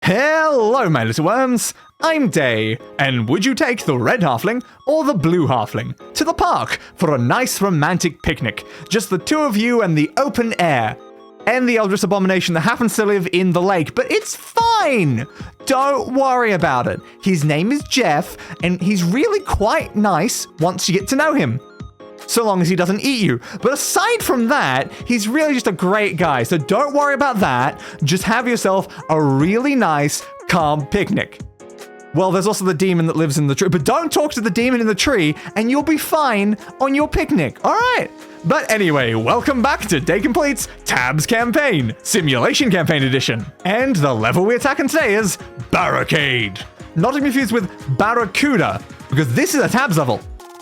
Hello, my little worms. I'm Day, and would you take the red halfling or the blue halfling to the park for a nice romantic picnic? Just the two of you and the open air. And the Eldritch Abomination that happens to live in the lake, but it's fine! Don't worry about it. His name is Jeff, and he's really quite nice once you get to know him. So long as he doesn't eat you. But aside from that, he's really just a great guy, so don't worry about that. Just have yourself a really nice, calm picnic. Well, there's also the demon that lives in the tree, but don't talk to the demon in the tree, and you'll be fine on your picnic, alright? But anyway, welcome back to Day Complete's Tabs Campaign, Simulation Campaign Edition. And the level we're attacking today is Barricade. Not to be confused with Barracuda, because this is a Tabs level,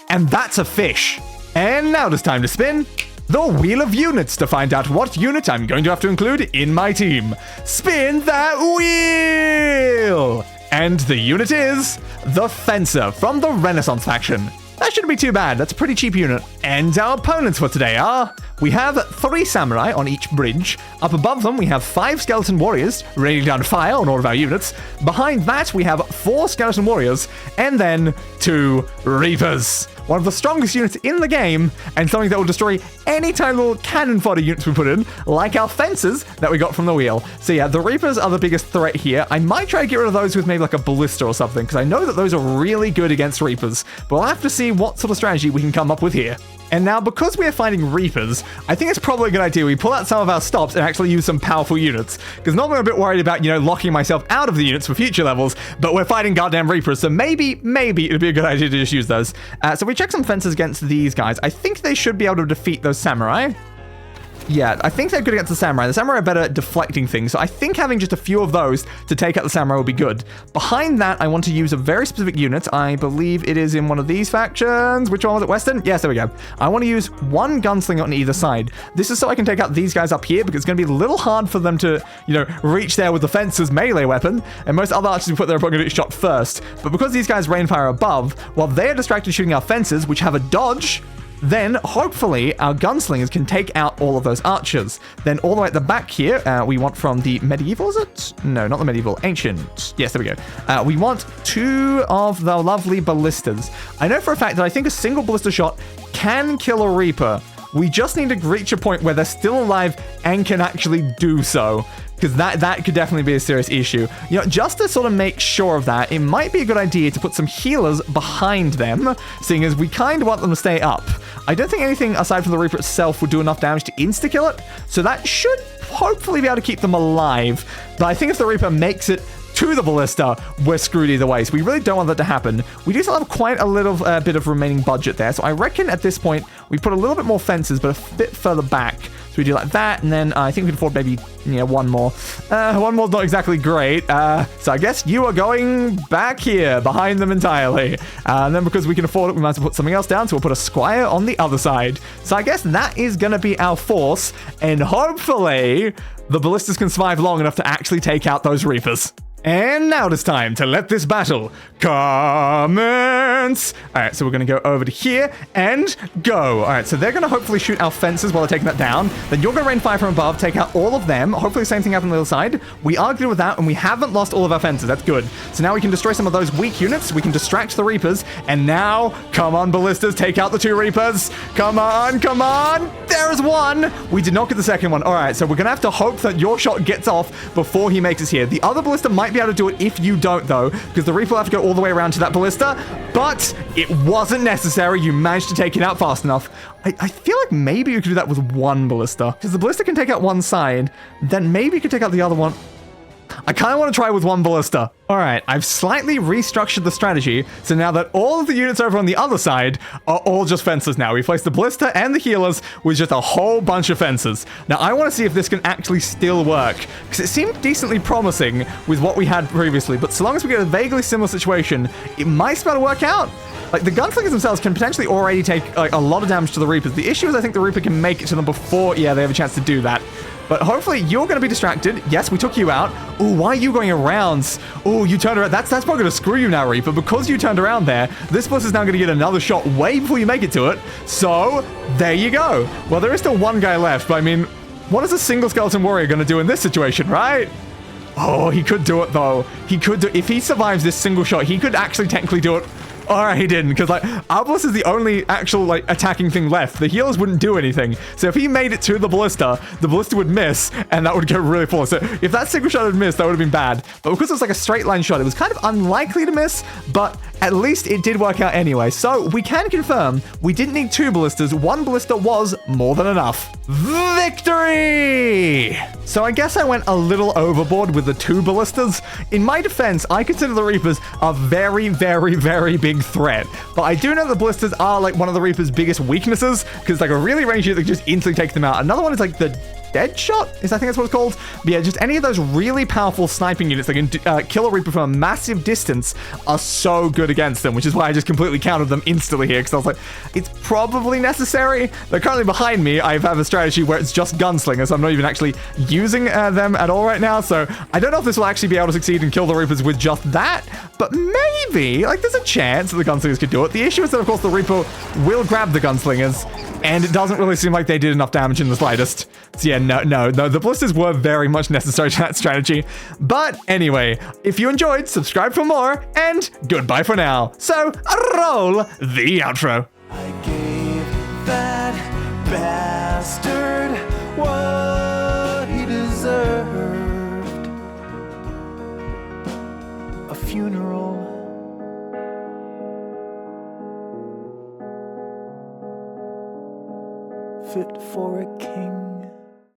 and that's a fish. And now it's time to spin the Wheel of Units to find out what unit I'm going to have to include in my team. Spin that wheel! And the unit is the Fencer from the Renaissance faction. That shouldn't be too bad, that's a pretty cheap unit. And our opponents for today are... we have 3 samurai on each bridge. Up above them, we have 5 skeleton warriors raining down fire on all of our units. Behind that, we have 4 skeleton warriors, and then 2 reapers. One of the strongest units in the game, and something that will destroy any tiny little cannon fodder units we put in, like our fencers that we got from the wheel. So yeah, the reapers are the biggest threat here. I might try to get rid of those with maybe like a ballista or something, because I know that those are really good against reapers. But we'll have to see what sort of strategy we can come up with here. And now, because we are fighting reapers, I think it's probably a good idea we pull out some of our stops and actually use some powerful units. Because normally I'm a bit worried about, locking myself out of the units for future levels, but we're fighting goddamn reapers, so maybe it'd be a good idea to just use those. So we check some fences against these guys. I think they should be able to defeat those samurai. Yeah, I think they're good against the samurai. The samurai are better at deflecting things, so I think having just a few of those to take out the samurai will be good. Behind that, I want to use a very specific unit. I believe it is in one of these factions. Which one was it? Western? Yes, there we go. I want to use 1 gunslinger on either side. This is so I can take out these guys up here, because it's going to be a little hard for them to, reach there with the fencer's melee weapon, and most other archers we put there are probably going to get shot first. But because these guys rain fire above, while they're distracted shooting our fences, which have a dodge, then, hopefully, our gunslingers can take out all of those archers. Then, all the way at the back here, we want from the medieval, is it? No, not the medieval. Ancient. Yes, there we go. We want 2 of the lovely ballistas. I know for a fact that I think a single ballista shot can kill a Reaper. We just need to reach a point where they're still alive and can actually do so. Because that could definitely be a serious issue. Just to sort of make sure of that, it might be a good idea to put some healers behind them, seeing as we kind of want them to stay up. I don't think anything aside from the Reaper itself would do enough damage to insta-kill it, so that should hopefully be able to keep them alive. But I think if the Reaper makes it to the ballista, we're screwed either way, so we really don't want that to happen. We do still have quite a little bit of remaining budget there, so I reckon at this point we put a little bit more fences, but a bit further back. So we do like that, and then I think we can afford maybe, 1 more. 1 more's not exactly great, so I guess you are going back here, behind them entirely. And then because we can afford it, we might as well put something else down, so we'll put a squire on the other side. So I guess that is going to be our force, and hopefully the ballistas can survive long enough to actually take out those reapers. And now it is time to let this battle commence. Alright, so we're going to go over to here and go. Alright, so they're going to hopefully shoot our fences while they're taking that down. Then you're going to rain fire from above, take out all of them. Hopefully the same thing happens on the other side. We are good with that, and we haven't lost all of our fences. That's good. So now we can destroy some of those weak units. We can distract the Reapers. And now, come on, ballistas, take out the 2 Reapers. Come on, come on. There's 1. We did not get the second one. Alright, so we're going to have to hope that your shot gets off before he makes it here. The other ballista might be able to do it if you don't, though, because the Reaper will have to go all the way around to that ballista, but it wasn't necessary. You managed to take it out fast enough. I feel like maybe you could do that with 1 ballista, because the ballista can take out one side, then maybe you could take out the other one. I kind of want to try with 1 ballista. Alright, I've slightly restructured the strategy, so now that all of the units over on the other side are all just fences now. We placed the ballista and the healers with just a whole bunch of fences. Now, I want to see if this can actually still work, because it seemed decently promising with what we had previously, but so long as we get a vaguely similar situation, it might be able to work out. Like, the gunslingers themselves can potentially already take, like, a lot of damage to the Reapers. The issue is I think the Reaper can make it to them before, they have a chance to do that. But hopefully you're going to be distracted. Yes, we took you out. Ooh, why are you going around? Ooh, you turned around. That's probably going to screw you now, Reaper. Because you turned around there, this boss is now going to get another shot way before you make it to it. So, there you go. Well, there is still 1 guy left, but I mean, what is a single skeleton warrior going to do in this situation, right? Oh, he could do it, though. He could do... If he survives this single shot, he could actually technically do it. Alright, he didn't, because, like, Arbalest is the only actual, like, attacking thing left. The healers wouldn't do anything. So if he made it to the ballista would miss, and that would go really far. So if that single shot had missed, that would have been bad. But because it was, like, a straight line shot, it was kind of unlikely to miss, but at least it did work out anyway. So we can confirm we didn't need 2 ballistas. 1 ballista was more than enough. Victory! So I guess I went a little overboard with the 2 ballistas. In my defense, I consider the Reapers a very, very, very big threat. But I do know the ballistas are like one of the Reaper's biggest weaknesses, because like a really ranged unit that can just instantly take them out. Another one is like the Dead Shot, I think that's what it's called. But yeah, just any of those really powerful sniping units that can kill a Reaper from a massive distance are so good against them, which is why I just completely countered them instantly here, because I was like, it's probably necessary. They're currently behind me. I have a strategy where it's just gunslingers, so I'm not even actually using them at all right now, so I don't know if this will actually be able to succeed and kill the Reapers with just that, but maybe, like, there's a chance that the gunslingers could do it. The issue is that, of course, the Reaper will grab the gunslingers, and it doesn't really seem like they did enough damage in the slightest. So yeah, no, the ballistas were very much necessary to that strategy. But anyway, if you enjoyed, subscribe for more, and goodbye for now. So, roll the outro. I gave that bastard what he deserved. A funeral. Fit for a king.